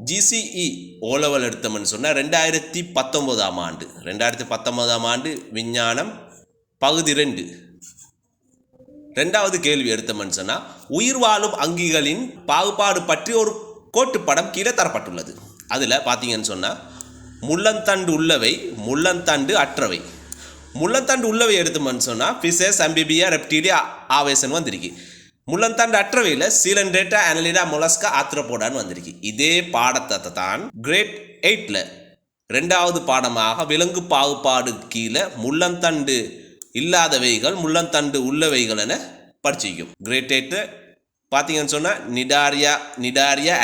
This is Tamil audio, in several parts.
ஜிசிஇ ஓ லெவல் எடுத்தோம்னு சொன்னால் 2019 ஆண்டு விஞ்ஞானம் பகுதி 2 ரெண்டாவது கேள்வி எடுத்தோம்னு சொன்னால் உயிர் வாழும் அங்கிகளின் பாகுபாடு பற்றி ஒரு கோட்டுப்படம் கீழே தரப்பட்டுள்ளது. அதில் பார்த்தீங்கன்னு சொன்னால் முள்ளந்தண்டு உள்ளவை, முள்ளந்தண்டு அற்றவை. முள்ளந்தண்டு உள்ளவை எடுத்தோம்னு சொன்னால் ஃபிஷஸ், அம்பிபியா, ரெப்டீலியா, ஆவேசன் வந்திருக்கு. முள்ளந்தண்டு அற்றவையில் சீலன்ட்ரேட்டா, அனலிடா, மொலஸ்கா, ஆத்ரோபோடான்னு வந்திருக்கு. இதே பாடத்தை தான் கிரேட் 8ல் ரெண்டாவது பாடமாக விலங்கு பாகுபாடு கீழே முள்ளந்தண்டு இல்லாதவைகள், முள்ளந்தண்டு உள்ளவைகள் என படிச்சிக்கும். கிரேட் 8 பார்த்தீங்கன்னு சொன்னால் நிடாரியா,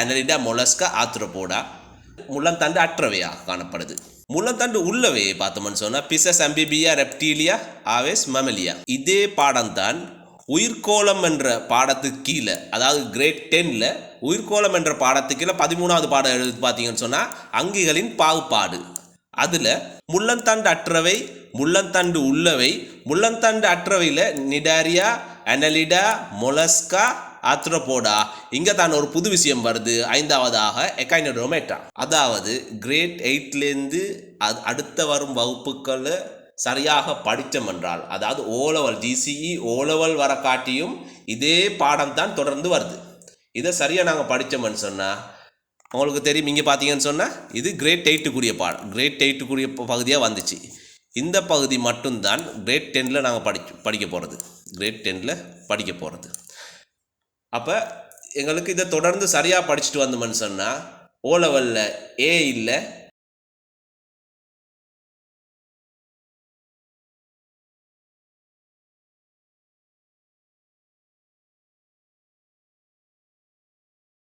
அனலிடா, மொலஸ்கா, ஆத்ரோபோடா முள்ளந்தண்டு அற்றவையாக காணப்படுது. முள்ளந்தண்டு உள்ளவையை பார்த்தோம்னு சொன்னால் பிசஸ், அம்பிபியா, ரெப்டீலியா, ஆவேஸ், மமலியா. இதே பாடம் தான் உயிர்கோளம் என்ற பாடத்துக்கு கீழே, அதாவது கிரேட் 10ல் உயிர்கோளம் என்ற பாடத்துக்கு கீழே 13வது பாடம் எழுதி பார்த்தீங்கன்னு சொன்னால் அங்கிகளின் பாகுபாடு. அதில் முள்ளந்தண்டு அற்றவை, முள்ளந்தண்டு உள்ளவை. முள்ளந்தண்டு அற்றவையில் நிடாரியா, அனலிடா, மொலஸ்கா, ஆத்ரோபோடா. இங்கே தான் ஒரு புது விஷயம் வருது. 5வதாக எக்கைனோடோமேட்டா. அதாவது கிரேட் 8லேருந்து அடுத்த வரும் வகுப்புகளை சரியாக படித்தோம் என்றால், அதாவது ஓலவல் ஜிசிஇ ஓலவல் வர காட்டியும் இதே பாடம் தான் தொடர்ந்து வருது. இதை சரியாக நாங்கள் படித்தோம்னு சொன்னால் உங்களுக்கு தெரியும். இங்கே பார்த்தீங்கன்னு சொன்னால் இது கிரேட் 8க்குரிய பாடம், கிரேட் 8க்குரிய பகுதியாக வந்துச்சு. இந்த பகுதி மட்டும்தான் கிரேட் 10ல் நாங்கள் படிக்க போகிறது, கிரேட் 10ல் படிக்க போகிறது. அப்போ எங்களுக்கு இதை தொடர்ந்து சரியாக படிச்சுட்டு வந்தோம்னு சொன்னால் ஓ லெவலில் ஏ இல்லை,